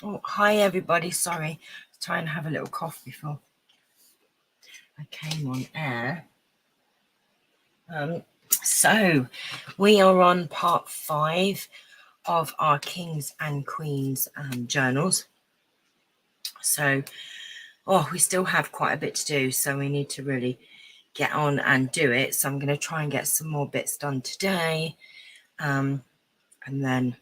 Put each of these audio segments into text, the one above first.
Oh, hi everybody. Sorry, try and have a little cough before I came on air. So we are on part 5 of our Kings and Queens journals. So, we still have quite a bit to do, so we need to really get on and do it. So I'm going to try and get some more bits done today. And then,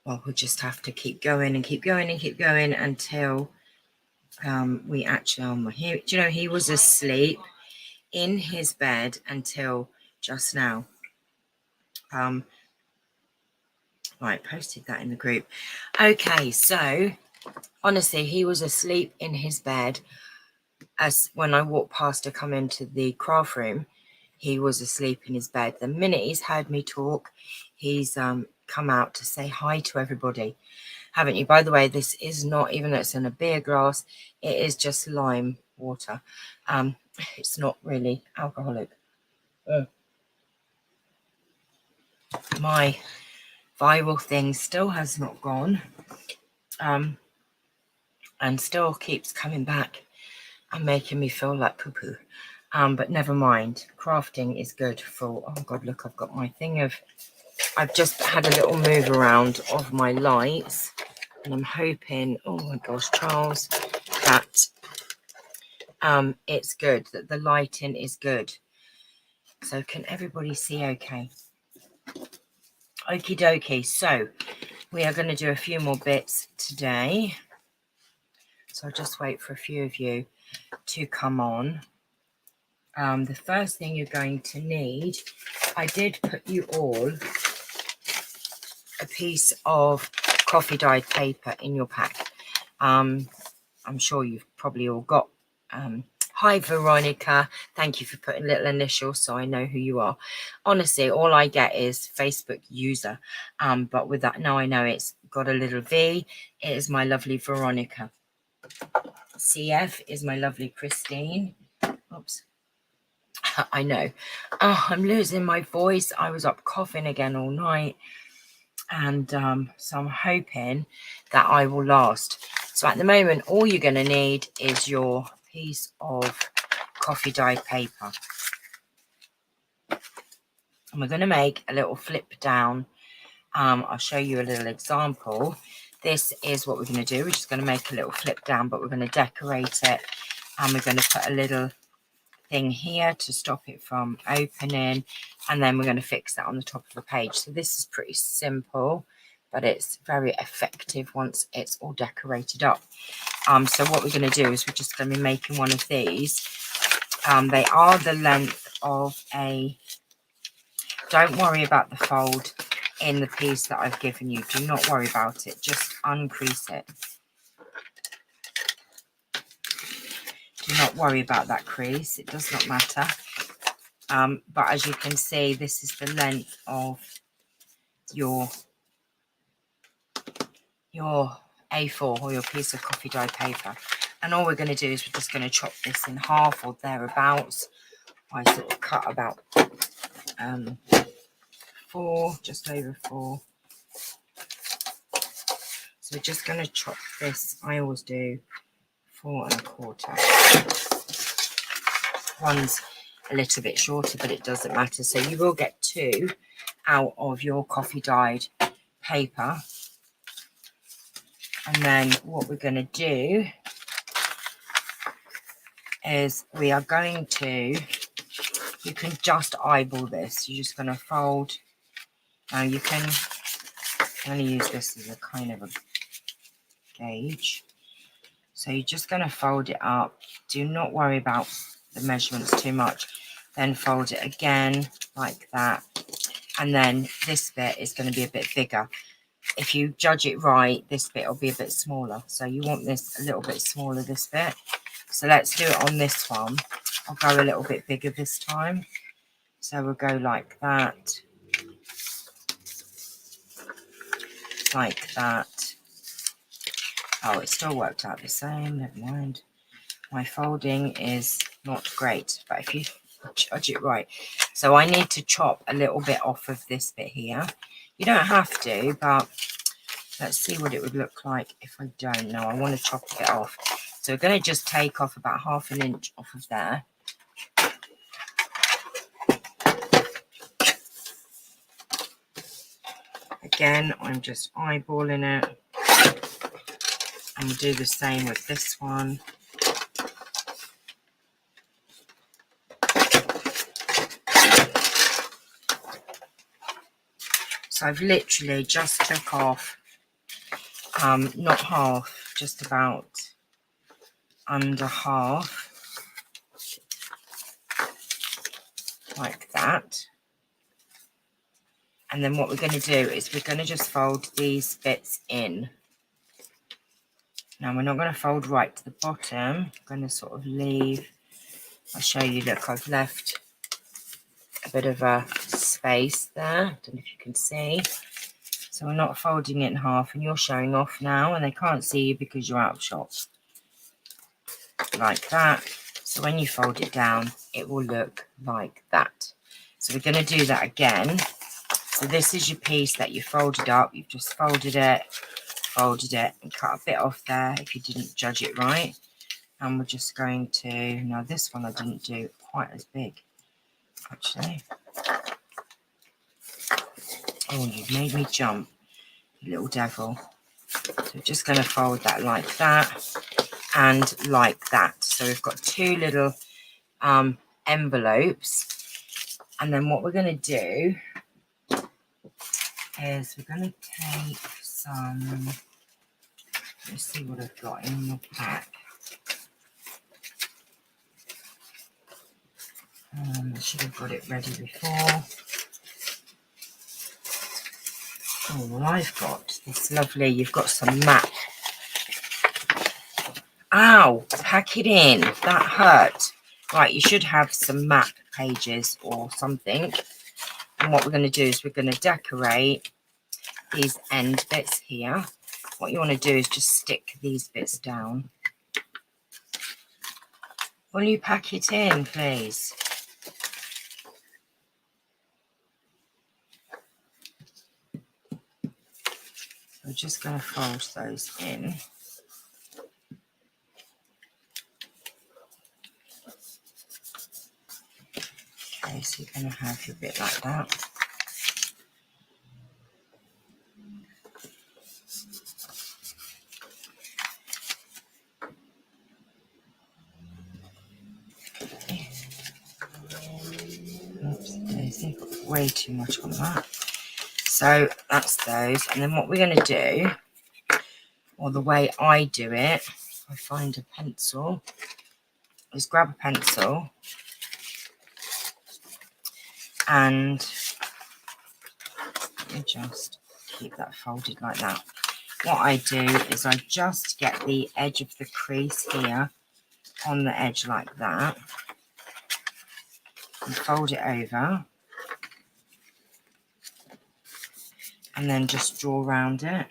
we'll just have to keep going and keep going and keep going until we actually here. Do you know, he was asleep in his bed until just now. Right, posted that in the group. Okay, so honestly, he was asleep in his bed as when I walked past to come into the craft room. He was asleep in his bed. The minute he's heard me talk, he's come out to say hi to everybody. Haven't you? By the way, this is not, even though it's in a beer glass, it is just lime water. It's not really alcoholic. My viral thing still has not gone, and still keeps coming back and making me feel like poo-poo. But never mind. Crafting is good for, oh God, look, I've got my thing of, I've just had a little move around of my lights, and I'm hoping, oh my gosh, Charles, that it's good, that the lighting is good. So can everybody see okay? Okie dokie. So we are going to do a few more bits today. So I'll just wait for a few of you to come on. The first thing you're going to need, I did put you all a piece of coffee dyed paper in your pack. I'm sure you've probably all got. Hi Veronica, thank you for putting little initials so I know who you are. Honestly, all I get is Facebook user, but with that now I know it's got a little V. It is my lovely Veronica. CF is my lovely Christine. Oops. I know. I'm losing my voice. I was up coughing again all night. And so I'm hoping that I will last. So at the moment, all you're going to need is your piece of coffee dyed paper. And we're going to make a little flip down. I'll show you a little example. This is what we're going to do. We're just going to make a little flip down, but we're going to decorate it. And we're going to put a little thing here to stop it from opening, and then we're going to fix that on the top of the page. So this is pretty simple, but it's very effective once it's all decorated up. So what we're going to do is we're just going to be making one of these. They are the length of a, don't worry about the fold in the piece that I've given you, do not worry about it, just uncrease it. Do not worry about that crease, it does not matter. But as you can see, this is the length of your A4 or your piece of coffee dyed paper. And all we're going to do is we're just going to chop this in half or thereabouts. I sort of cut about 4, just over 4. So we're just going to chop this, I always do 4 1/4. One's a little bit shorter, but it doesn't matter. So you will get 2 out of your coffee dyed paper. And then what we're going to do is we are going to, you can just eyeball this. You're just going to fold. Now you can, I'm going to use this as a kind of a gauge. So you're just going to fold it up. Do not worry about the measurements too much. Then fold it again like that. And then this bit is going to be a bit bigger. If you judge it right, this bit will be a bit smaller. So you want this a little bit smaller, this bit. So let's do it on this one. I'll go a little bit bigger this time. So we'll go like that. Like that. Oh, it still worked out the same. Never mind. My folding is not great, but if you judge it right. So I need to chop a little bit off of this bit here. You don't have to, but Let's see what it would look like if I don't know. I want to chop it off. So we're going to just take off about 1/2 inch off of there. Again, I'm just eyeballing it. And we'll do the same with this one. So I've literally just took off, not half, just about under half, like that. And then what we're going to do is we're going to just fold these bits in. Now we're not going to fold right to the bottom. I'm going to sort of leave, I'll show you, look, I've left a bit of a space there. I don't know if you can see. So we're not folding it in half, and you're showing off now and they can't see you because you're out of shot. Like that. So when you fold it down, it will look like that. So we're going to do that again. So this is your piece that you folded up. You've just folded it, and cut a bit off there if you didn't judge it right. And we're just going to, now this one I didn't do quite as big, actually. Oh, you've made me jump, you little devil. So we're just going to fold that like that and like that. So we've got 2 little envelopes. And then what we're going to do is we're going to take some, let's see what I've got in the pack. I should have got it ready before. Oh, well, I've got this lovely, you've got some MAP. Ow, pack it in. That hurt. Right, you should have some MAP pages or something. And what we're going to do is we're going to decorate these end bits here. What you want to do is just stick these bits down. Will you pack it in, please? We're just going to fold those in. Okay, so you're going to have your bit like that. Oops, Daisy, got way too much on that. So that's those. And then what we're going to do, or the way I do it, if I find a pencil, is grab a pencil and let me just keep that folded like that. What I do is I just get the edge of the crease here on the edge like that and fold it over and then just draw around it.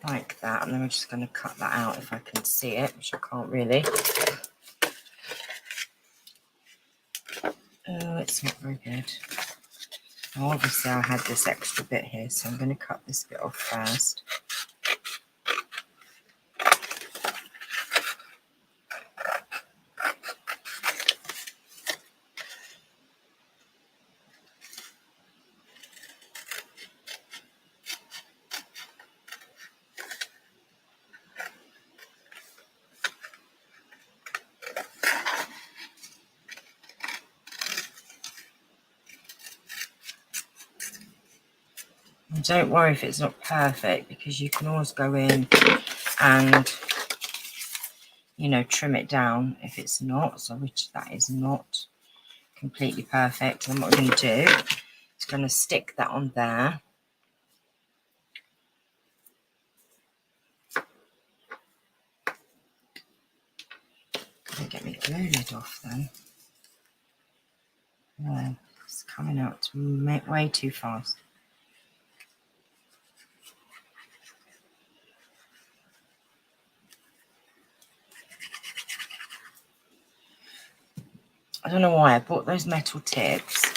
Like that, and then we're just going to cut that out if I can see it, which I can't really. Oh, it's not very good. Well, obviously I had this extra bit here, so I'm going to cut this bit off first. And don't worry if it's not perfect, because you can always go in and, you know, trim it down if it's not. So which that is not completely perfect. And what we're going to do is going to stick that on there. Gonna get my glue lid off then. No, it's coming out way too fast. I don't know why I bought those metal tips,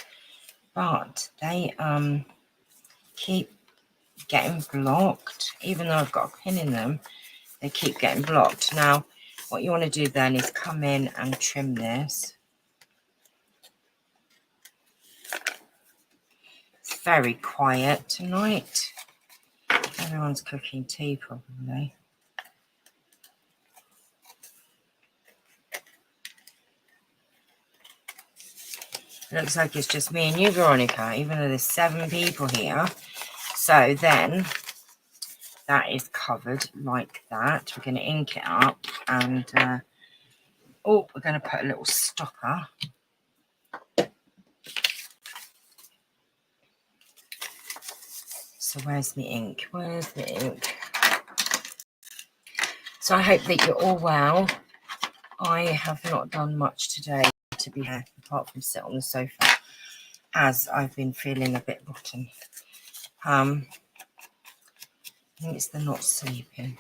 but they keep getting blocked. Even though I've got a pin in them, they keep getting blocked. Now, what you want to do then is come in and trim this. It's very quiet tonight. Everyone's cooking tea probably. Looks like it's just me and you, Veronica, even though there's 7 people here. So then that is covered like that. We're going to ink it up and we're going to put a little stopper. So where's the ink? Where's the ink? So I hope that you're all well. I have not done much today, to be fair, apart from sit on the sofa, as I've been feeling a bit rotten. I think it's the not sleeping.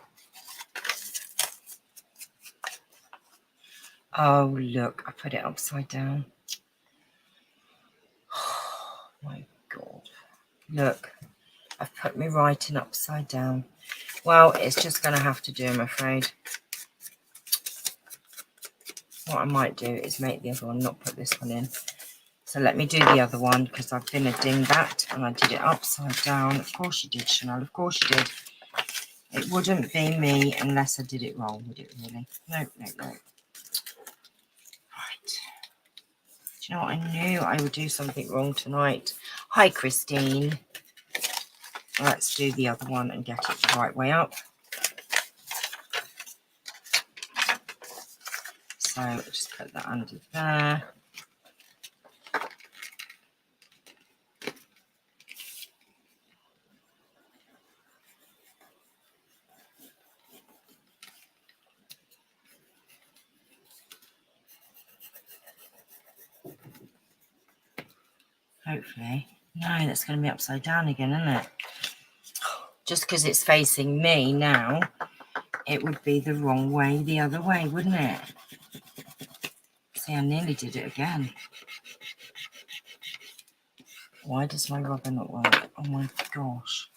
Oh, look, I put it upside down. Oh, my God. Look, I've put my writing upside down. Well, it's just going to have to do, I'm afraid. What I might do is make the other one, not put this one in. So let me do the other one, because I've been a dingbat and I did it upside down. Of course you did, Chanel. Of course you did. It wouldn't be me unless I did it wrong, would it really? No, no, no. Right. Do you know what? I knew I would do something wrong tonight. Hi, Christine. Let's do the other one and get it the right way up. So just put that under there. Hopefully. No, that's going to be upside down again, isn't it? Just because it's facing me now, it would be the wrong way the other way, wouldn't it? See, I nearly did it again. Why does my rubber not work? Oh my gosh.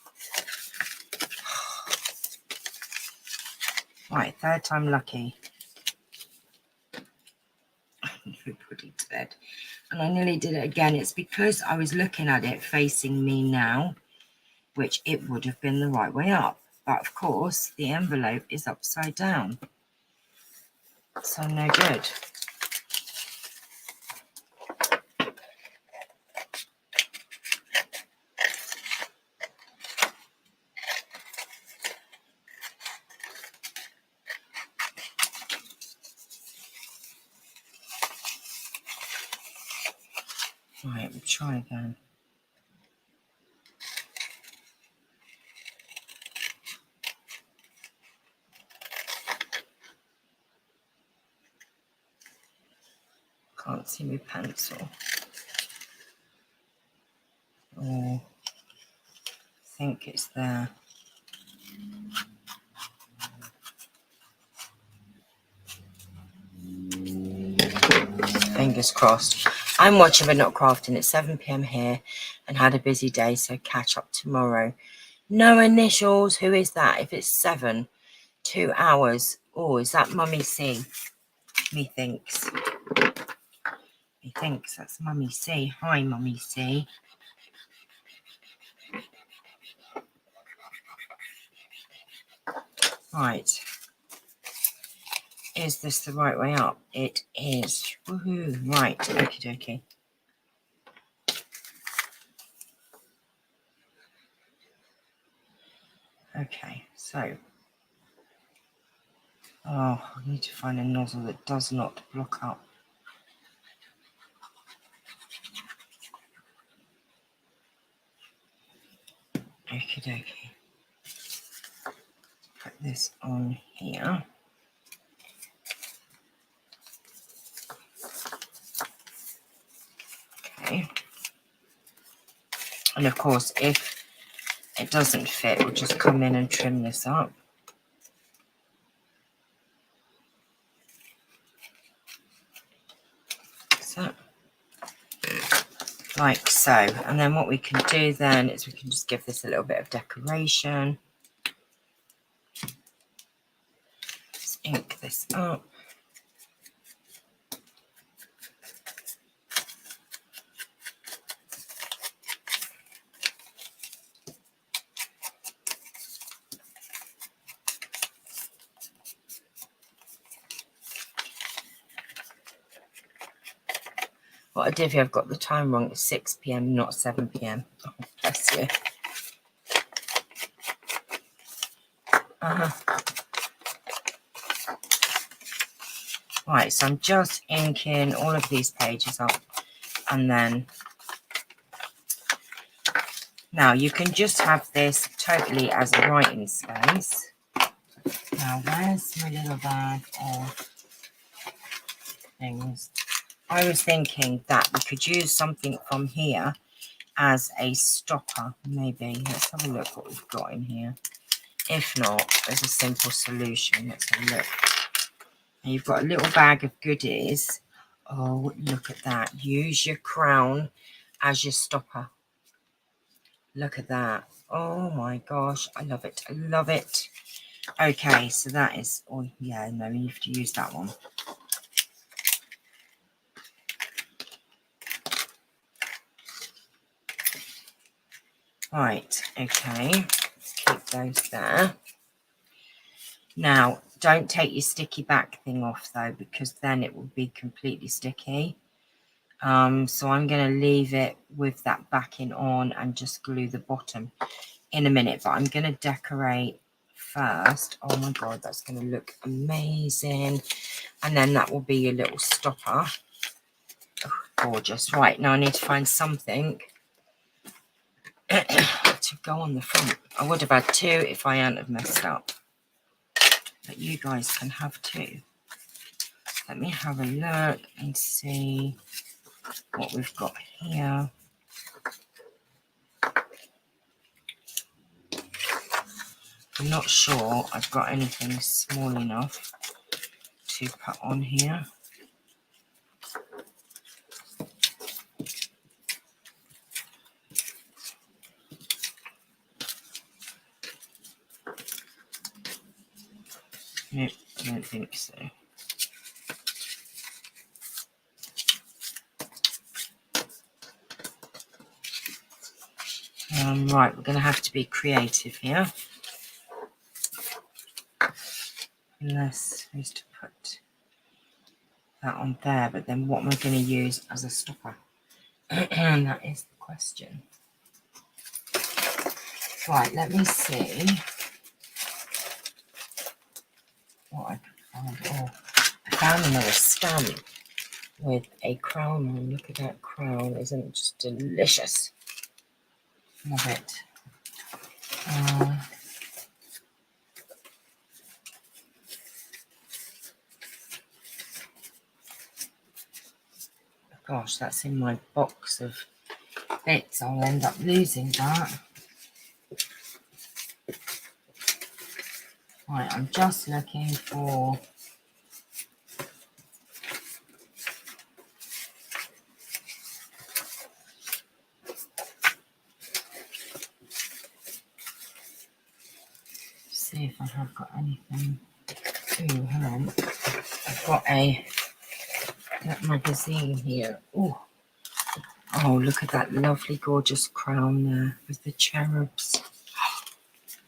Right, 3rd time lucky. Everybody to bed. And I nearly did it again. It's because I was looking at it facing me now, which it would have been the right way up. But of course, the envelope is upside down. So no good. Right, we'll try again. Can't see my pencil. Oh, I think it's there. Fingers crossed. I'm watching but not crafting. It's 7 p.m. here and had a busy day, so catch up tomorrow. No initials. Who is that? If it's 7, 2 hours. Oh, is that Mummy C? Methinks. Methinks that's Mummy C. Hi, Mummy C. Right. Is this the right way up? It is. Woohoo. Right. Okie dokie. Okay, so. Oh, I need to find a nozzle that does not block up. Okie dokie. Put this on here. Okay. And of course, if it doesn't fit, we'll just come in and trim this up. So, like so. And then what we can do then is we can just give this a little bit of decoration. Let's ink this up. What a divvy, I've got the time wrong. It's 6 p.m, not 7 p.m. Oh, bless you. Right, so I'm just inking all of these pages up, and then now you can just have this totally as a writing space. Now, where's my little bag of things? I was thinking that we could use something from here as a stopper, maybe. Let's have a look what we've got in here. If not, there's a simple solution. Let's have a look. And you've got a little bag of goodies. Oh, look at that. Use your crown as your stopper. Look at that. Oh my gosh, I love it. I love it. Okay, so that is, oh yeah, no, you have to use that one. Right, okay, let's keep those there. Now, don't take your sticky back thing off though, because then it will be completely sticky. So I'm going to leave it with that backing on and just glue the bottom in a minute, but I'm going to decorate first. Oh my god, that's going to look amazing. And then that will be your little stopper. Oh, gorgeous. Right, now I need to find something to go on the front. I would have had two if I hadn't have messed up, but you guys can have two. Let me have a look and see what we've got here. I'm not sure I've got anything small enough to put on here. Nope, I don't think so. Right, we're going to have to be creative here. Unless I used to put that on there, but then what am I going to use as a stopper? And that is the question. Right, let me see what I can find. Oh, I found another stamp with a crown on. Look at that crown, isn't it just delicious? Love it. Gosh, that's in my box of bits. I'll end up losing that. Right, I'm just looking for see if I have got anything. Ooh, hang on. I've got that magazine here. Ooh. Oh, look at that lovely, gorgeous crown there with the cherubs.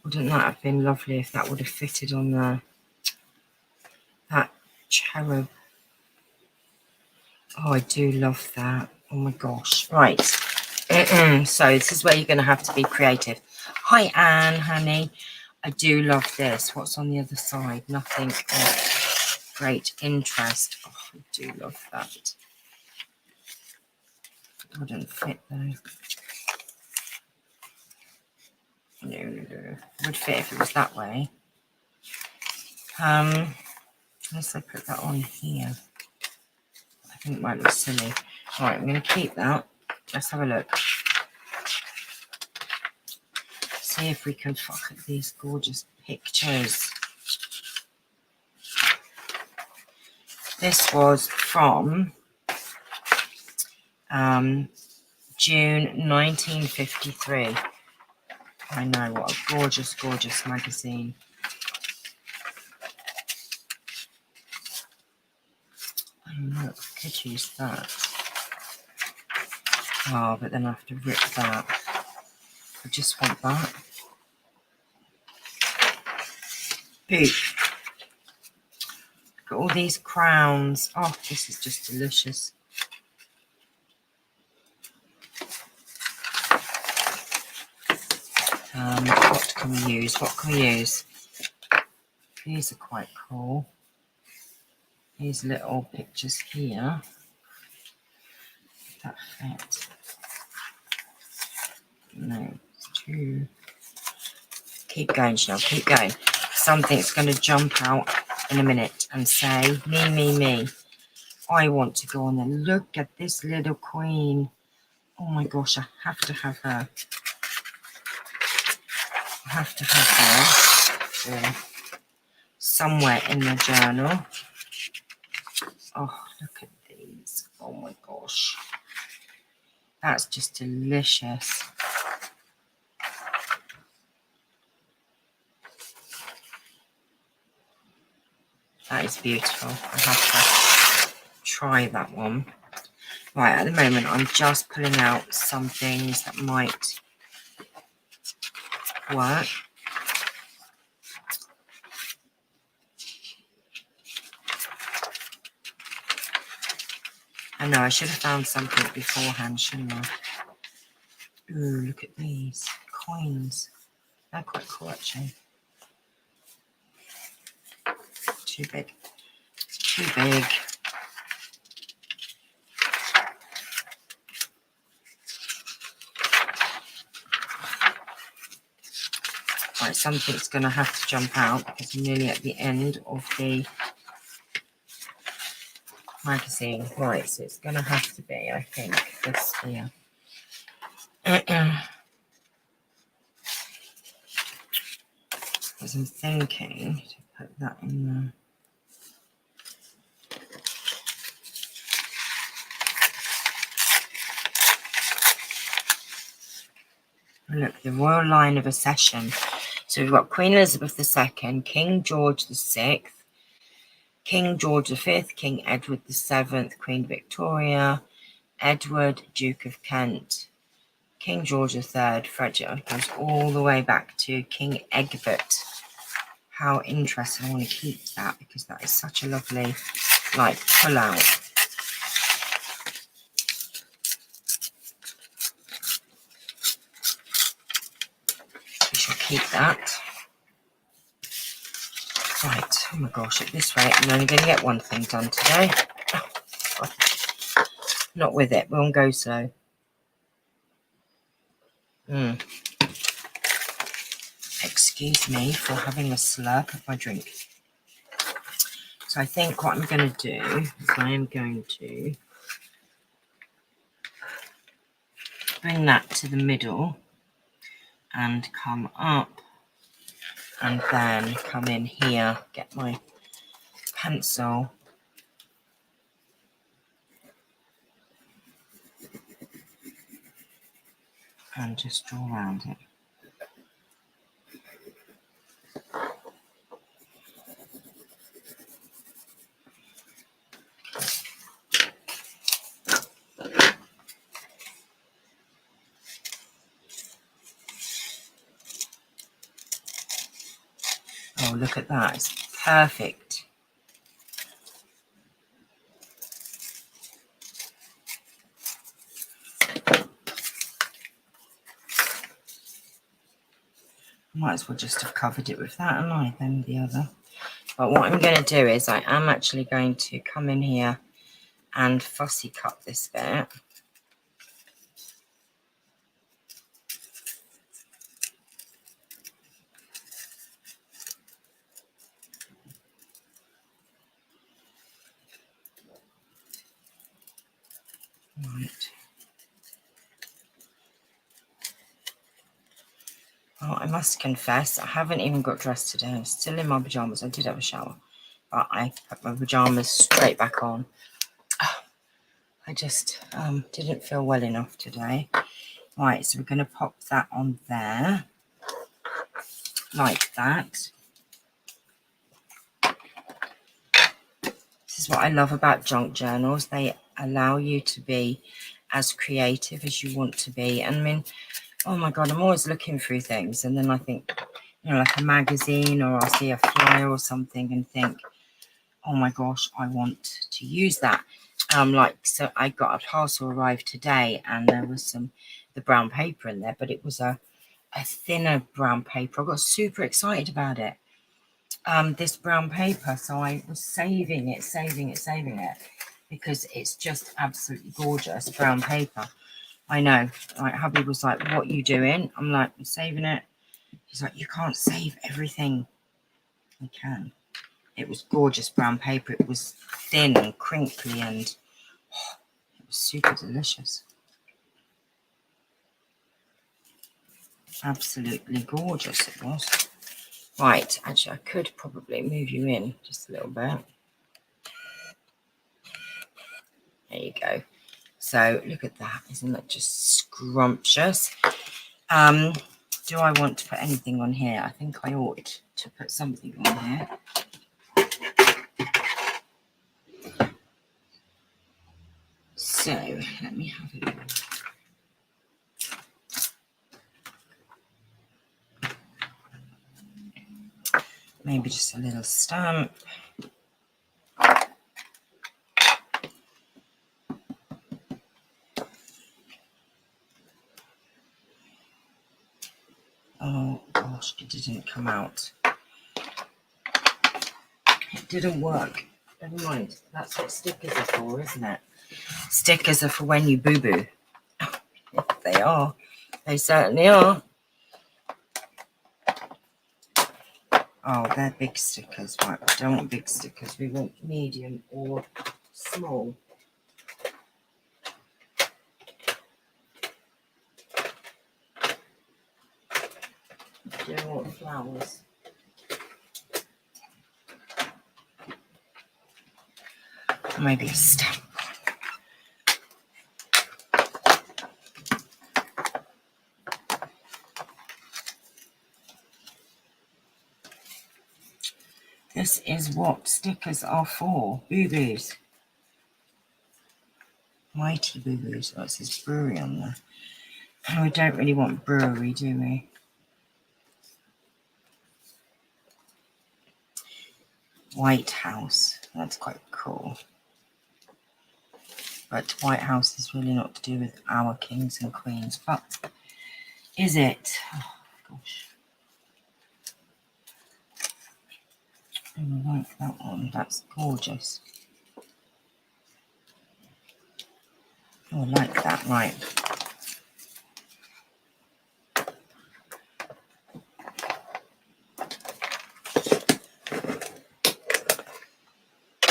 Wouldn't that have been lovely if that would have fitted on there? That cherub. Oh, I do love that. Oh my gosh. Right. So this is where you're going to have to be creative. Hi, Anne, honey. I do love this. What's on the other side? Nothing of great interest. Oh, I do love that. It wouldn't fit though. No. It would fit if it was that way. Unless I put that on here. I think it might look silly. Right, I'm going to keep that. Let's have a look. See if we can fuck at these gorgeous pictures. This was from June 1953. I know, what a gorgeous, gorgeous magazine. Oh, look, I could use that. Oh, but then I have to rip that. I just want that. Boop. Got all these crowns. Oh, this is just delicious. What can we use? What can we use? These are quite cool. These little pictures here. That fit. No, it's too. Keep going, Chanel. Keep going. Something's going to jump out in a minute and say, me, me, me. I want to go on there. Look at this little queen. Oh my gosh, I have to have her. I have to have her somewhere in the journal. Oh, look at these. Oh my gosh. That's just delicious. That is beautiful. I have to try that one. Right, at the moment, I'm just pulling out some things that might work. I know, I should have found something beforehand, shouldn't I? Ooh, look at these coins. They're quite cool, actually. Too big. Too big. Right, something's going to have to jump out because I'm nearly at the end of the magazine. Right, so it's going to have to be, I think, this here. Because I'm thinking to put that in there. Look, the royal line of accession. So we've got Queen Elizabeth II, King George VI, King George V, King Edward VII, Queen Victoria, Edward, Duke of Kent, King George III, Frederick. Goes all the way back to King Egbert. How interesting. I want to keep that because that is such a lovely, like, pull out. We shall keep that. Right, oh my gosh, at this rate, I'm only going to get one thing done today. Oh, not with it, we won't go slow. Excuse me for having a slurp of my drink. So I think what I'm going to do is I am going to bring that to the middle and come up and then come in here, get my pencil and just draw around it. Oh, look at that, it's perfect. Might as well just have covered it with that, and I then the other. But what I'm going to do is I am actually going to come in here and fussy cut this bit. Right. Well, I must confess, I haven't even got dressed today. I'm still in my pyjamas. I did have a shower, but I put my pyjamas straight back on. Oh, I just didn't feel well enough today. Right, so we're going to pop that on there, like that. This is what I love about junk journals. They allow you to be as creative as you want to be. And I mean, oh my God, I'm always looking through things. And then I think, you know, like a magazine, or I'll see a flyer or something and think, oh my gosh, I want to use that. So I got a parcel arrived today, and there was the brown paper in there, but it was a thinner brown paper. I got super excited about it. This brown paper, so I was saving it, because it's just absolutely gorgeous brown paper. I know. Like, hubby was like, "What are you doing?" I'm like, "I'm saving it." He's like, "You can't save everything." I can. It was gorgeous brown paper. It was thin and crinkly, and it was super delicious. Absolutely gorgeous it was. Right, actually, I could probably move you in just a little bit. There you go. So look at that. Isn't that just scrumptious? Do I want to put anything on here? I think I ought to put something on here. So let me have a look. Maybe just a little stamp. Oh gosh, it didn't come out. It didn't work. Never mind. That's what stickers are for, isn't it? Stickers are for when you boo-boo. They are. They certainly are. Oh, they're big stickers. Right, we don't want big stickers. We want medium or small. Do you want flowers? Or maybe a stamp. This is what stickers are for. Boo-boos. Mighty boo-boos. Oh, it says brewery on there. And we don't really want brewery, do we? White House. That's quite cool. But White House is really not to do with our kings and queens. But is it? Oh, gosh. I like that one. That's gorgeous. Oh, I like that. Right.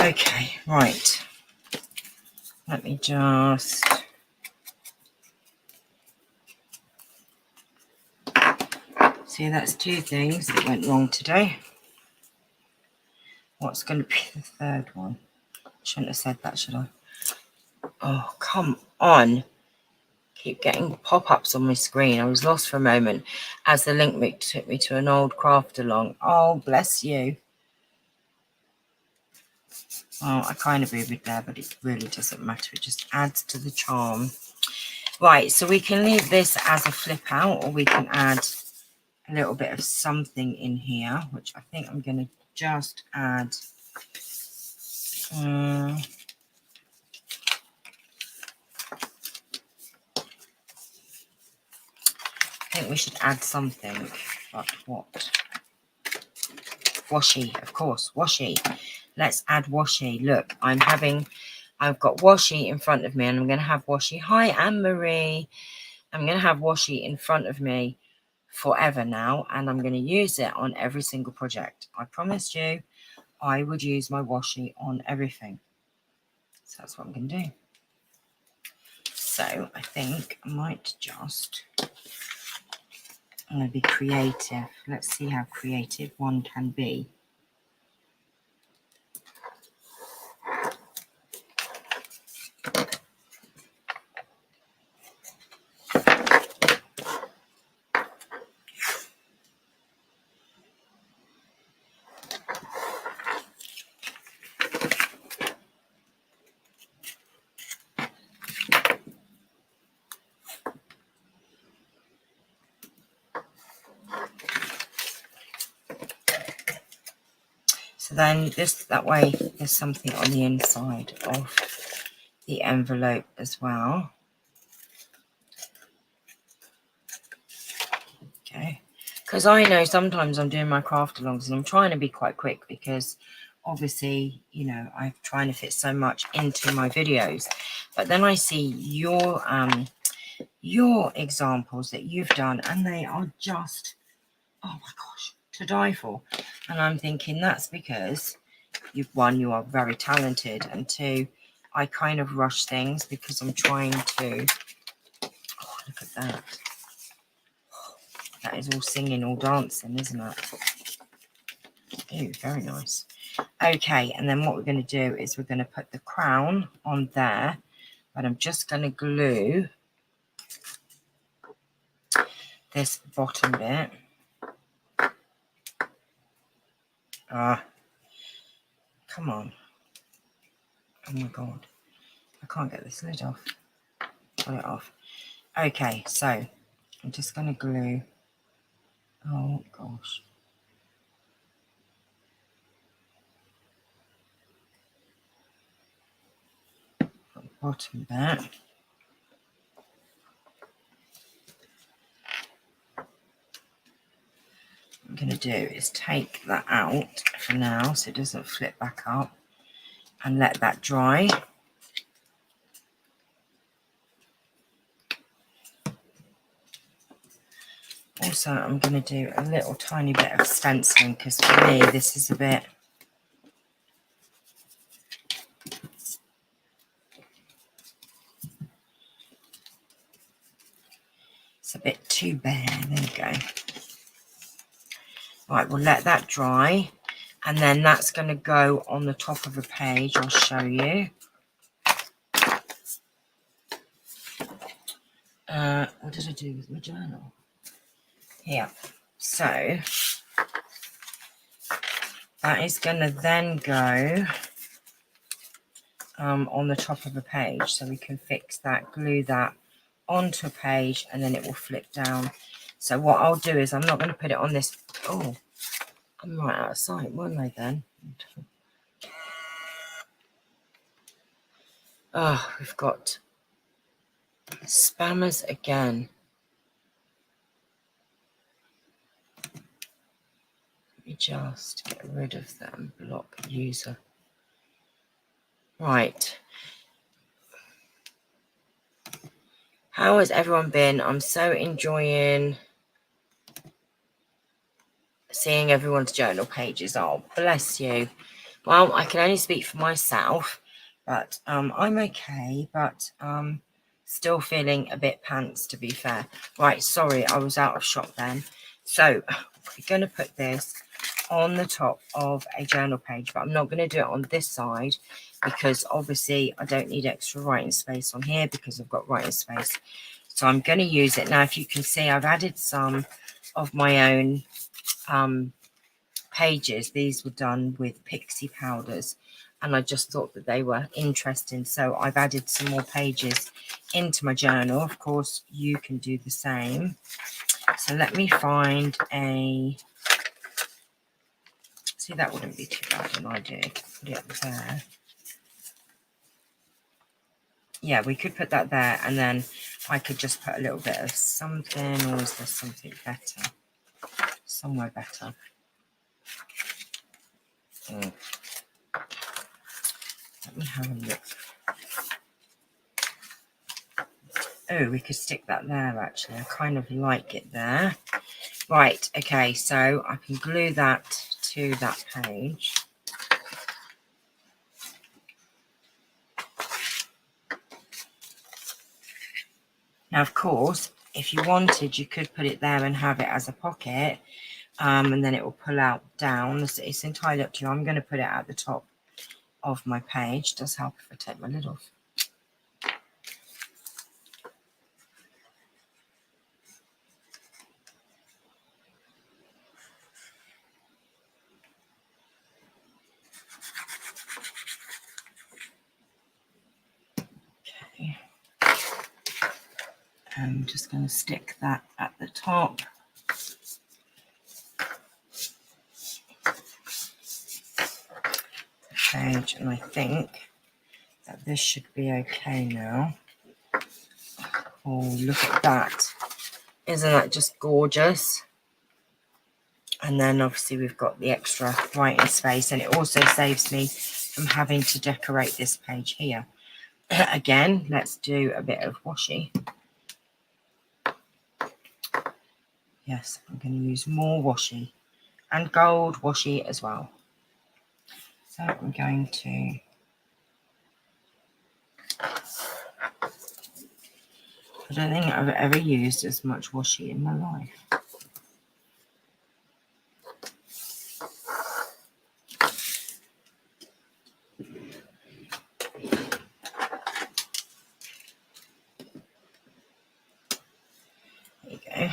Okay, right. Let me just... See, that's two things that went wrong today. What's going to be the third one? Shouldn't have said that, should I? Oh, come on. Keep getting pop-ups on my screen. I was lost for a moment as the link took me to an old craft along. Oh, bless you. Oh, I kind of boobied there, but it really doesn't matter. It just adds to the charm. Right, so we can leave this as a flip out, or we can add a little bit of something in here, which I think I'm going to just add. I think we should add something, but what? Washi, of course, washi. Let's add washi. Look, I've got washi in front of me, and I'm going to have washi. Hi, Anne-Marie. I'm going to have washi in front of me forever now, and I'm going to use it on every single project. I promised you I would use my washi on everything. So that's what I'm going to do. So I think I might just... I'm going to be creative. Let's see how creative one can be. So then that way there's something on the inside of the envelope as well. Okay, because I know sometimes I'm doing my craft alongs and I'm trying to be quite quick because obviously, you know, I'm trying to fit so much into my videos, but then I see your examples that you've done and they are just, oh my gosh, to die for. And I'm thinking that's because you are very talented, and two, I kind of rush things because I'm trying to, oh, look at that. That is all singing, all dancing, isn't it? Ooh, very nice. Okay, and then what we're going to do is we're going to put the crown on there, but I'm just going to glue this bottom bit. Come on. Oh my god. I can't get this lid off. Pull it off. Okay, so I'm just going to glue. Oh gosh. Bottom bit. I'm going to do is take that out for now so it doesn't flip back up and let that dry. Also, I'm going to do a little tiny bit of stenciling because for me this is a bit, it's a bit too bare. There you go. Right, we'll let that dry, and then that's going to go on the top of a page. I'll show you. What did I do with my journal? Here. So that is going to then go on the top of a page, so we can fix that, glue that onto a page, and then it will flip down. So what I'll do is I'm not going to put it on this. Oh, I'm right out of sight, weren't I then? Oh, we've got spammers again. Let me just get rid of them. Block user. Right. How has everyone been? I'm so enjoying seeing everyone's journal pages. Oh, bless you. Well, I can only speak for myself, but I'm okay, but still feeling a bit pants, to be fair. Right, sorry, I was out of shot then. So we're going to put this on the top of a journal page, but I'm not going to do it on this side because obviously I don't need extra writing space on here because I've got writing space. So I'm going to use it. Now, if you can see, I've added some of my own pages. These were done with Pixie powders, and I just thought that they were interesting. So I've added some more pages into my journal. Of course, you can do the same. So let me find a... See, that wouldn't be too bad an idea. Put it there. Yeah, we could put that there, and then I could just put a little bit of something, or is there something better? Somewhere better. Let me have a look. Oh, we could stick that there, actually. I kind of like it there. Right, okay, so I can glue that to that page. Now, of course, if you wanted, you could put it there and have it as a pocket, and then it will pull out down. It's entirely up to you. I'm going to put it at the top of my page. It does help if I take my lid off. Okay. I'm just going to stick that at the top. page, and I think that this should be okay now. Oh, look at that. Isn't that just gorgeous? And then obviously we've got the extra writing space, and it also saves me from having to decorate this page here. Again, let's do a bit of washi. Yes, I'm going to use more washi and gold washi as well. So I'm going to I don't think I've ever used as much washi in my life. There you go.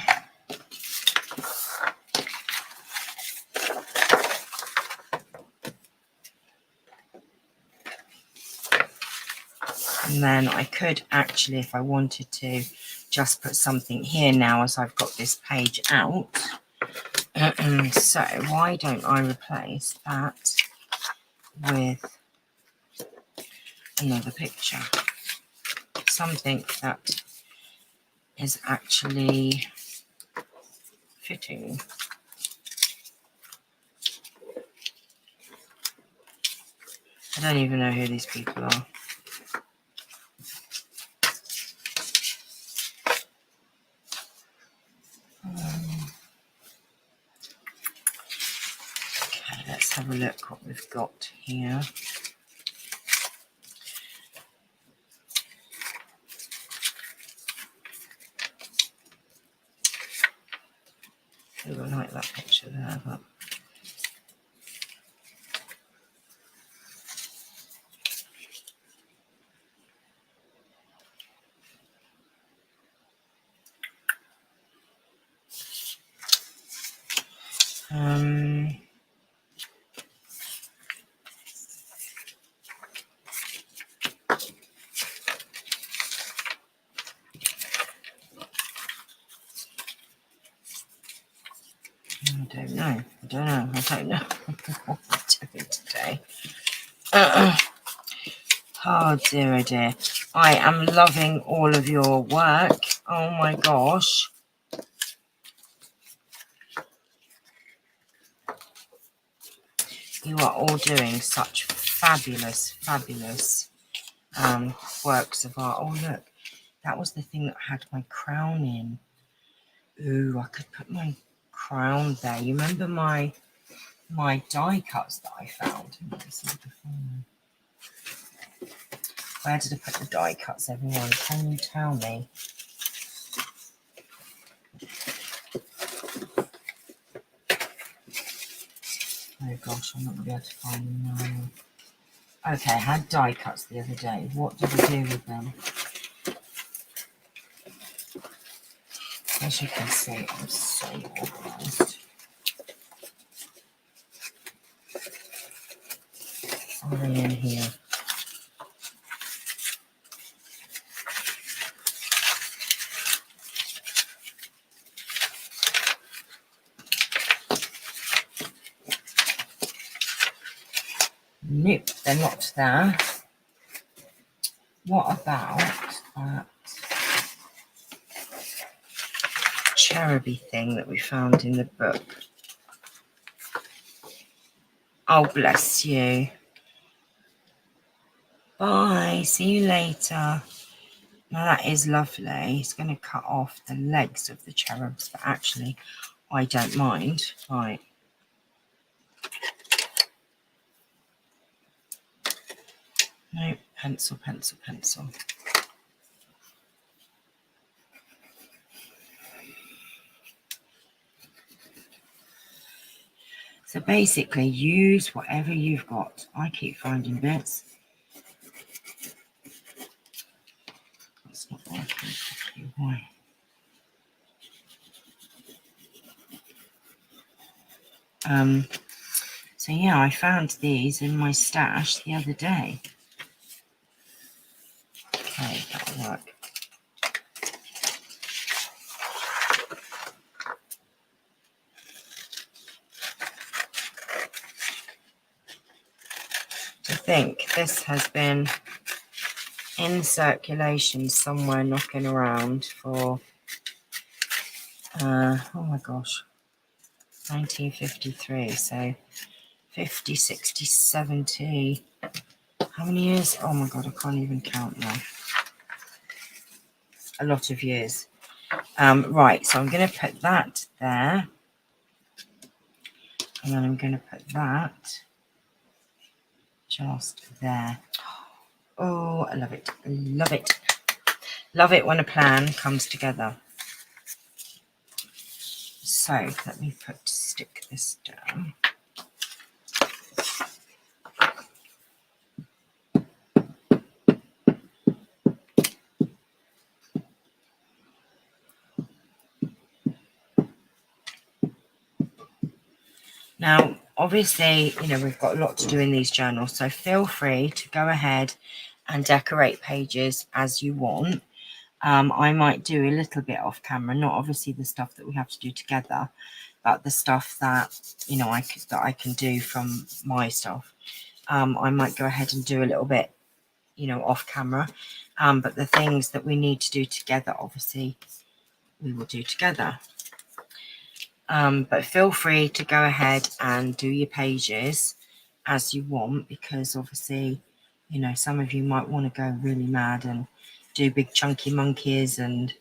And then I could actually, if I wanted to, just put something here now as I've got this page out. So why don't I replace that with another picture? Something that is actually fitting. I don't even know who these people are. Okay, let's have a look what we've got here. I like that picture there, but I don't know what I'm doing today. Oh dear, oh dear. I am loving all of your work. Oh my gosh. You are all doing such fabulous, fabulous works of art. Oh look, that was the thing that had my crown in. Ooh, I could put my crown there. You remember my die cuts that I found? Where did I put the die cuts, everyone? Can you tell me? Oh gosh, I'm not going to be able to find them now. Okay, I had die cuts the other day. What did I do with them? As you can see, I'm so organised. Are they in here? Nope, they're not there. What about that cheruby thing that we found in the book? Oh, bless you. Bye, see you later. Now that is lovely. It's going to cut off the legs of the cherubs, but actually I don't mind. Right. Nope, pencil, pencil, pencil. So basically, use whatever you've got. I keep finding bits. That's not working properly. Why? So yeah, I found these in my stash the other day. Okay, that'll work. think this has been in circulation somewhere knocking around for, oh my gosh, 1953, so 50, 60, 70, how many years? Oh my god, I can't even count now. A lot of years. Right, so I'm going to put that there, and then I'm going to put that just there. Oh, I love it. I love it. Love it when a plan comes together. So let me stick this down. Now, obviously, you know, we've got a lot to do in these journals, so feel free to go ahead and decorate pages as you want. I might do a little bit off camera, not obviously the stuff that we have to do together, but the stuff that, you know, I can do from my stuff. I might go ahead and do a little bit, you know, off camera. But the things that we need to do together, obviously, we will do together. But feel free to go ahead and do your pages as you want, because obviously, you know, some of you might want to go really mad and do big chunky monkeys and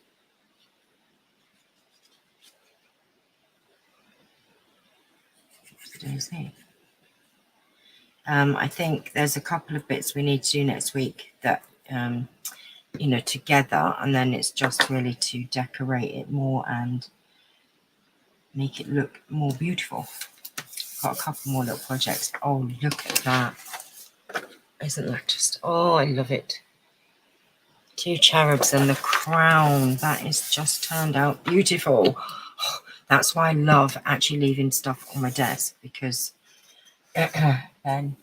I think there's a couple of bits we need to do next week that you know, together, and then it's just really to decorate it more and make it look more beautiful. Got a couple more little projects. Oh, look at that. Isn't that just, oh, I love it. 2 cherubs and the crown. That is just turned out beautiful. Oh, that's why I love actually leaving stuff on my desk, because then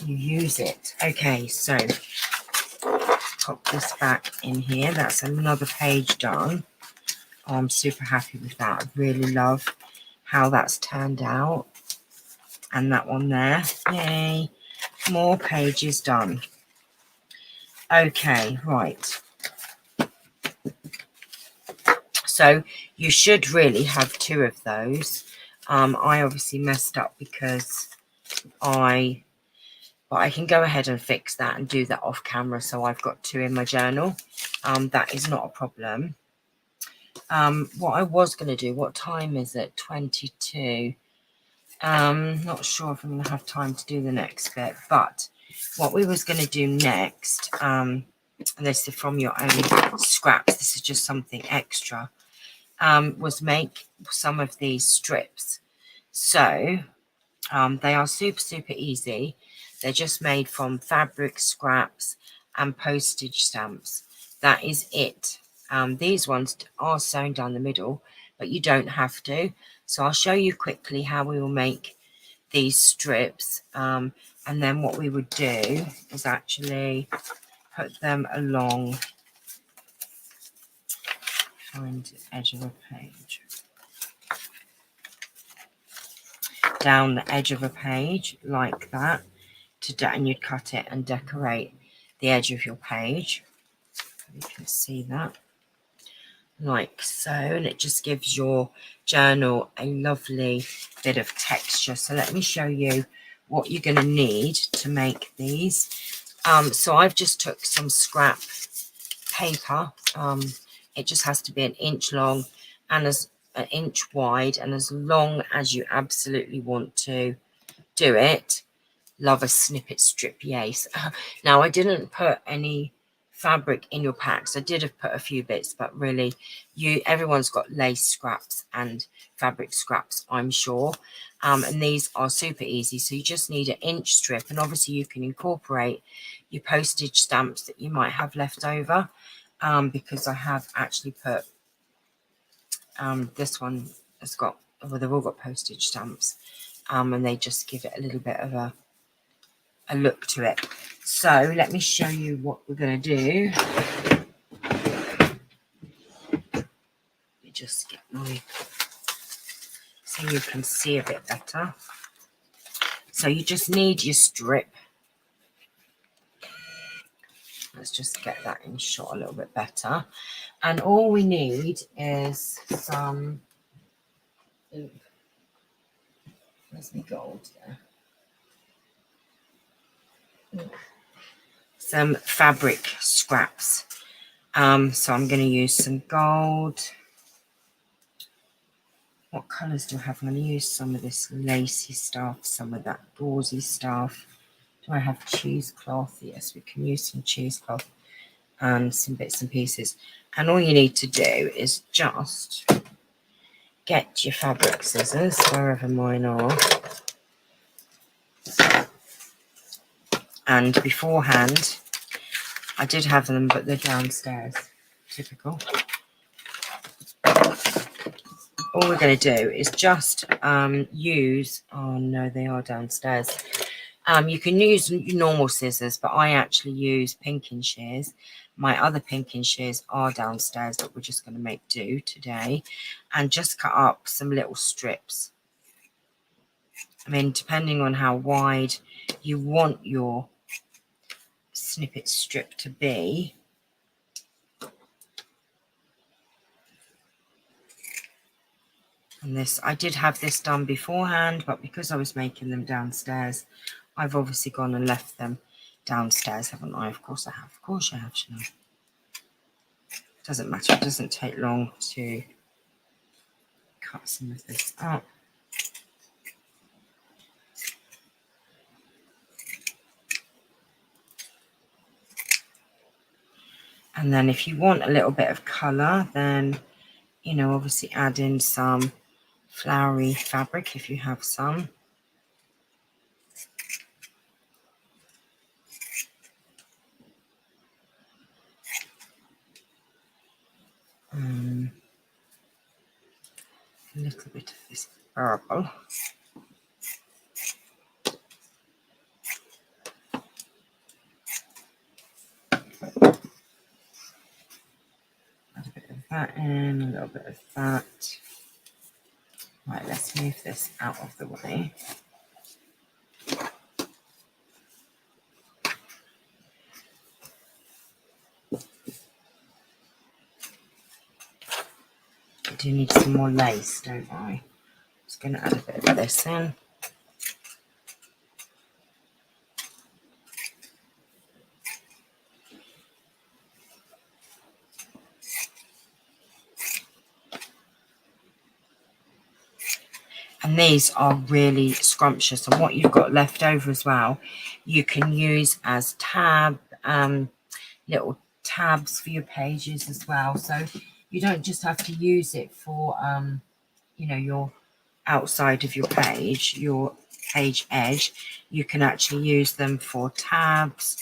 you use it. Okay, so pop this back in here. That's another page done. Oh, I'm super happy with that. I really love how that's turned out. And that one there. Yay. More pages done. Okay, right. So you should really have 2 of those. I obviously messed up because but I can go ahead and fix that and do that off camera. So I've got 2 in my journal. That is not a problem. What I was going to do, what time is it? 22. Not sure if I'm going to have time to do the next bit, but what we was going to do next, and this is from your own scraps, this is just something extra, was make some of these strips. So they are super easy. They're just made from fabric scraps and postage stamps. That is it. These ones are sewn down the middle, but you don't have to. So I'll show you quickly how we will make these strips. And then what we would do is actually put them along, find the edge of a page, down the edge of a page like that, and you'd cut it and decorate the edge of your page. You can see that like so, and it just gives your journal a lovely bit of texture. So let me show you what you're going to need to make these. So I've just took some scrap paper. It just has to be 1 inch long and as 1 inch wide, and as long as you absolutely want to do it. Love a snippet strip, yes. Now I didn't put any fabric in your packs. I did have put a few bits, but really everyone's got lace scraps and fabric scraps, I'm sure. And these are super easy. So you just need 1 inch strip, and obviously you can incorporate your postage stamps that you might have left over, because I have actually put this one has got, well, they've all got postage stamps, and they just give it a little bit of a look to it. So let me show you what we're going to do. Let me just get my, so you can see a bit better. So you just need your strip, let's just get that in shot a little bit better. And all we need is some, where's my gold there? Some fabric scraps. So I'm going to use some gold. What colours do I have? I'm going to use some of this lacy stuff, some of that gauzy stuff. Do I have cheesecloth? Yes, we can use some cheesecloth and some bits and pieces. And all you need to do is just get your fabric scissors, wherever mine are. And beforehand, I did have them, but they're downstairs. Typical. All we're going to do is just use, oh no, they are downstairs. You can use normal scissors, but I actually use pinking shears. My other pinking shears are downstairs, but we're just going to make do today and just cut up some little strips. I mean, depending on how wide you want your snippet strip to be. And this, I did have this done beforehand, but because I was making them downstairs, I've obviously gone and left them downstairs, haven't I? Of course I have. Of course I have, Chanel. Doesn't matter. It doesn't take long to cut some of this up. And then if you want a little bit of colour, then, you know, obviously add in some flowery fabric if you have some. A little bit of this purple. Add a bit of that in, a little bit of that. Right, let's move this out of the way. I do need some more lace, don't I? Just going to add a bit of this in. And these are really scrumptious. And what you've got left over as well, you can use as little tabs for your pages as well. So you don't just have to use it for, you know, your outside of your page edge. You can actually use them for tabs,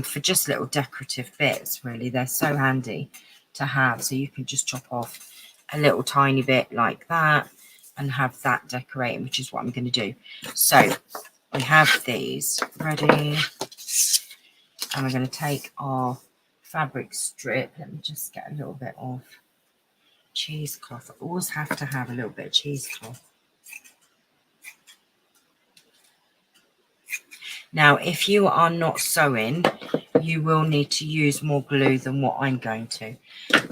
for just little decorative bits, really. They're so handy to have. So you can just chop off a little tiny bit like that and have that decorating, which is what I'm going to do. So we have these ready, and we're going to take our fabric strip. Let me just get a little bit of cheesecloth. I always have to have a little bit of cheesecloth. Now, if you are not sewing, you will need to use more glue than what I'm going to.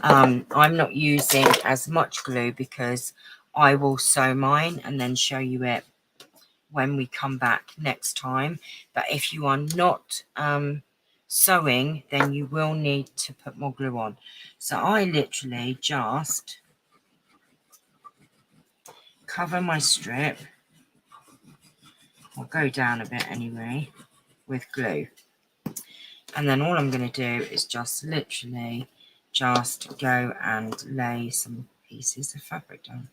I'm not using as much glue because I will sew mine and then show you it when we come back next time. But if you are not sewing, then you will need to put more glue on. So I literally just cover my strip, or go down a bit anyway, with glue. And then all I'm going to do is just literally just go and lay some pieces of fabric down.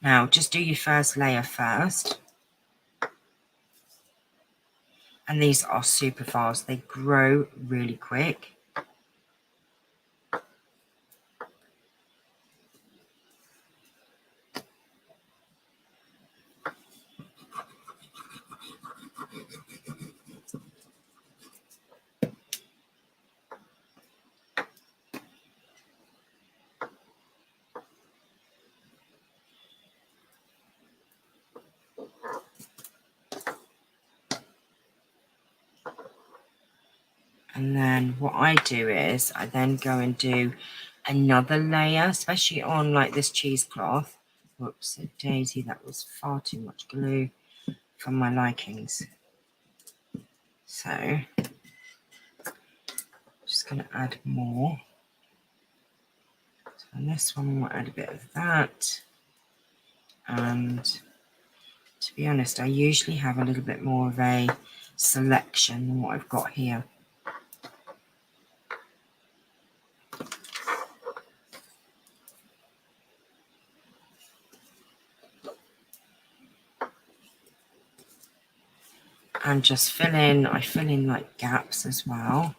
Now, just do your first layer first. And these are super fast. They grow really quick. And then what I do is I then go and do another layer, especially on like this cheesecloth. Whoops, daisy, that was far too much glue for my likings. So just going to add more. So on this one, we'll add a bit of that. And to be honest, I usually have a little bit more of a selection than what I've got here. And just I fill in like gaps as well.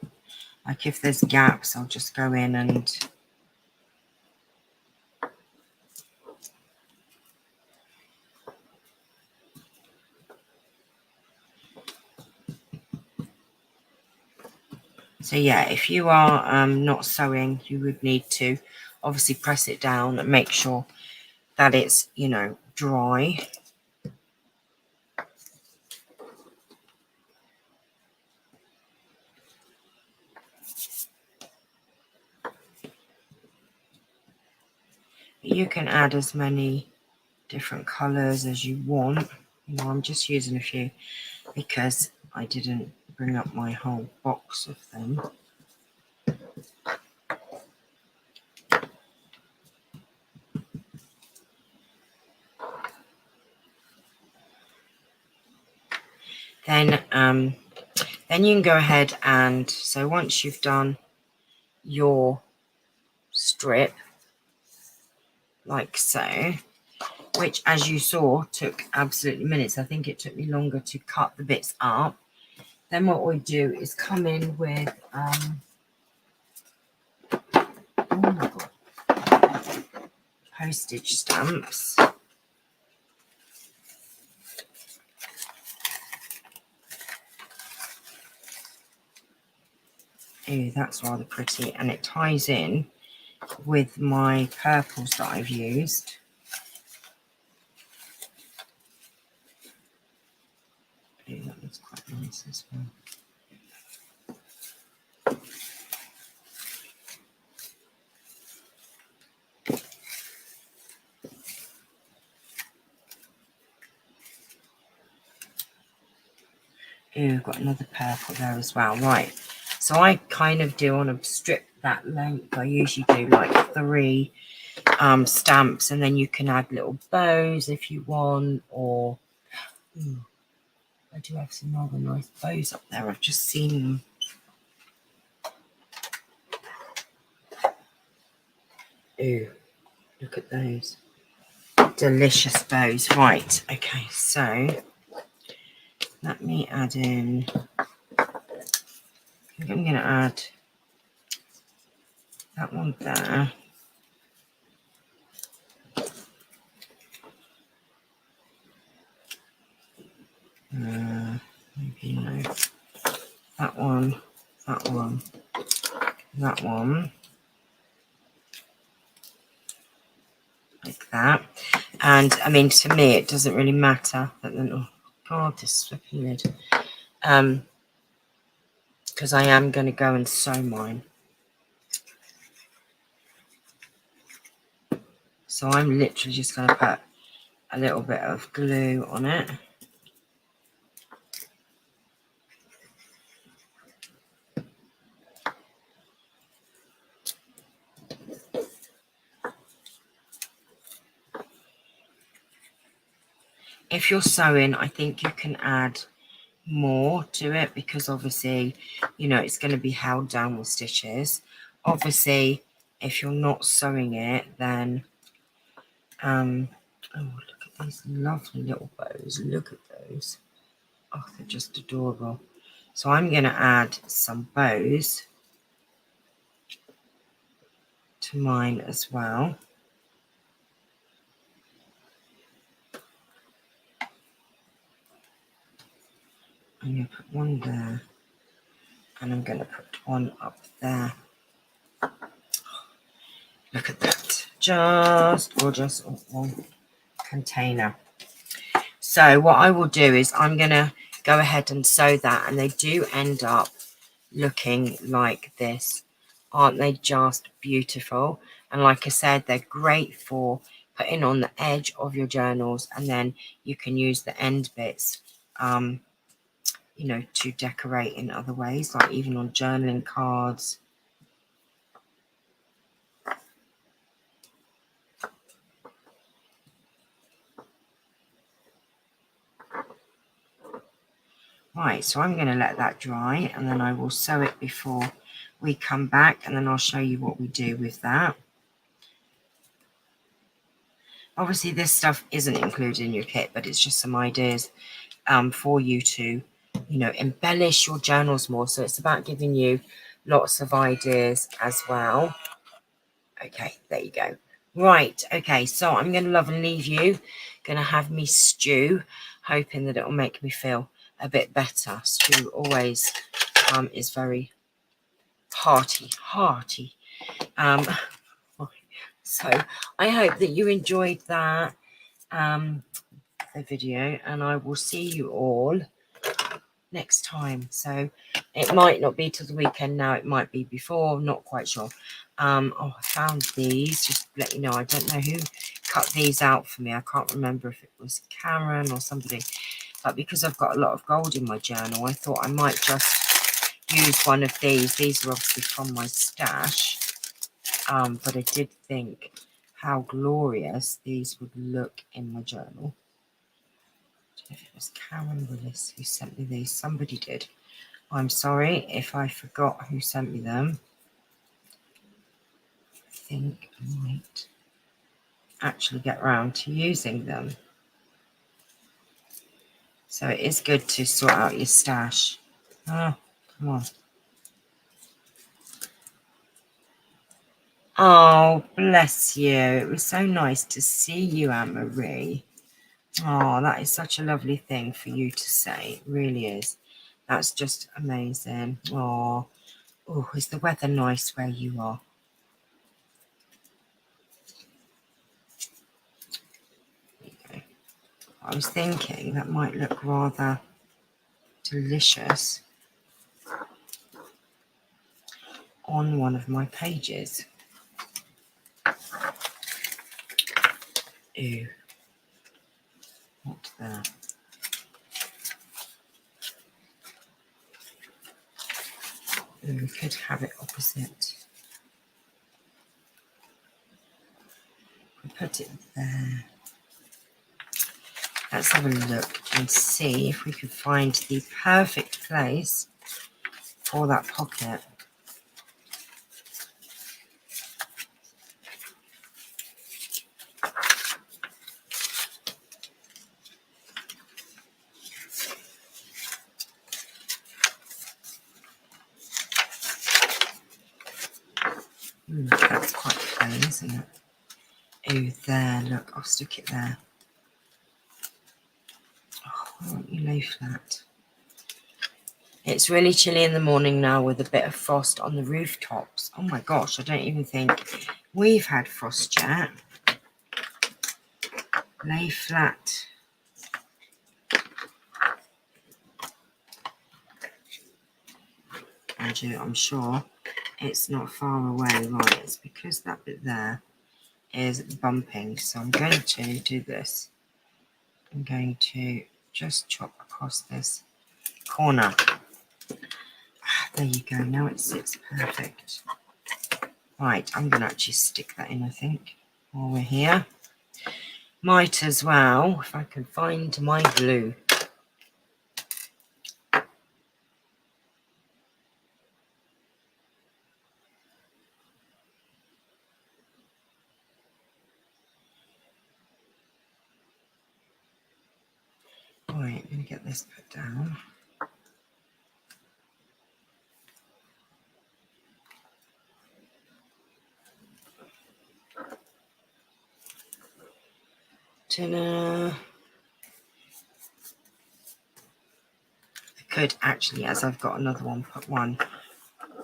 Like if there's gaps, I'll just go in and so yeah, if you are not sewing, you would need to obviously press it down and make sure that it's, you know, dry. You can add as many different colors as you want. You know, I'm just using a few because I didn't bring up my whole box of them. Then you can go ahead and, so once you've done your strip like so, which as you saw took absolutely minutes. I think it took me longer to cut the bits up. Then what we do is come in with oh my god, postage stamps. Oh, that's rather pretty, and it ties in with my purples that I've used. Oh, that looks quite nice as well. Ooh, got another purple there as well. Right, so I kind of do on a strip that length. I usually do like 3 stamps, and then you can add little bows if you want, or ooh, I do have some rather nice bows up there. I've just seen them. Ooh, look at those. Delicious bows. Right, okay, so let me add in, I think I'm going to add that one there. Maybe no. That one, that one, that one. Like that. And I mean, to me, it doesn't really matter. But then, oh God, this flipping lid. Because I am going to go and sew mine. So I'm literally just going to put a little bit of glue on it. If you're sewing, I think you can add more to it because obviously, you know, it's going to be held down with stitches. Obviously, if you're not sewing it, then oh, look at these lovely little bows. Look at those. Oh, they're just adorable. So I'm going to add some bows to mine as well. I'm going to put one there, and I'm going to put one up there. Look at that. Just gorgeous. Oh, container. So what I will do is I'm going to go ahead and sew that, and they do end up looking like this. Aren't they just beautiful? And like I said, they're great for putting on the edge of your journals, and then you can use the end bits, you know, to decorate in other ways, like even on journaling cards. Right, so I'm going to let that dry, and then I will sew it before we come back, and then I'll show you what we do with that. Obviously this stuff isn't included in your kit, but it's just some ideas for you to, you know, embellish your journals more. So it's about giving you lots of ideas as well. Okay, there you go. Right, okay, so I'm going to love and leave you. Going to have me stew, hoping that it will make me feel a bit better. Stew always is very hearty. So I hope that you enjoyed that the video, and I will see you all next time. So it might not be till the weekend now, it might be before, I'm not quite sure. Oh, I found these, just to let you know. I don't know who cut these out for me. I can't remember if it was Karen or somebody, but because I've got a lot of gold in my journal, I thought I might just use one of these. These are obviously from my stash, but I did think how glorious these would look in my journal. I don't know if it was Karen Willis who sent me these. Somebody did. I'm sorry if I forgot who sent me them. I think I might actually get round to using them. So it is good to sort out your stash. Oh, come on. Oh, bless you. It was so nice to see you, Anne-Marie. Oh, that is such a lovely thing for you to say. It really is. That's just amazing. Oh, is the weather nice where you are? There you go. I was thinking that might look rather delicious on one of my pages. Ew. What there? Ooh, we could have it opposite. We put it there. Let's have a look and see if we can find the perfect place for that pocket. That's quite plain, isn't it? Oh, there, look, I'll stick it there. Oh, why won't you lay flat? It's really chilly in the morning now with a bit of frost on the rooftops. Oh my gosh, I don't even think we've had frost yet. Lay flat. Andrew, I'm sure it's not far away. Right, it's because that bit there is bumping. So I'm going to do this. I'm going to just chop across this corner. There you go. Now it sits perfect. Right, I'm going to actually stick that in, I think, while we're here. Might as well, if I can find my glue. Right, I'm going to get this put down. Ta-da. I could actually, as I've got another one, put one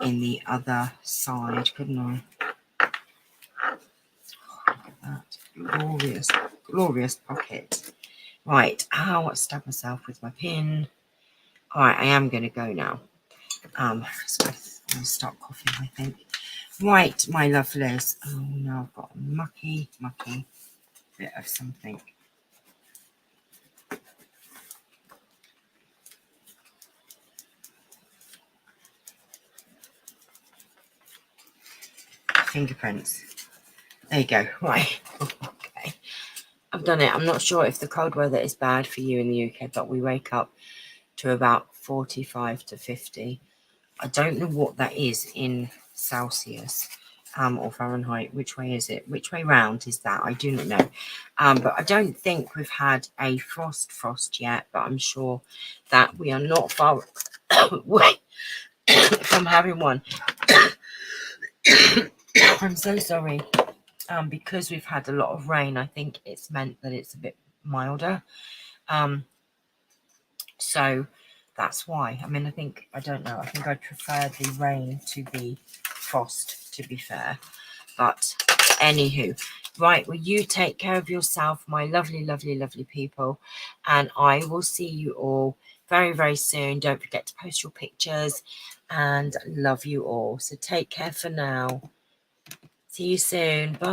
in the other side, couldn't I? Oh, look at that. Glorious, glorious pocket. Right, I'll stab myself with my pin. All right, I am going to go now. So I'll start coughing, I think. Right, my lovelies. Oh no, I've got a mucky bit of something. Fingerprints. There you go. Right. Okay. I've done it. I'm not sure if the cold weather is bad for you in the UK, but we wake up to about 45 to 50. I don't know what that is in Celsius or Fahrenheit. Which way is it? Which way round is that? I do not know. But I don't think we've had a frost yet, but I'm sure that we are not far away from having one. I'm so sorry. Because we've had a lot of rain, I think it's meant that it's a bit milder. So that's why. I mean, I don't know. I think I'd prefer the rain to be frost, to be fair. But anywho, right, well, you take care of yourself, my lovely, lovely, lovely people. And I will see you all very, very soon. Don't forget to post your pictures and love you all. So take care for now. See you soon. Bye.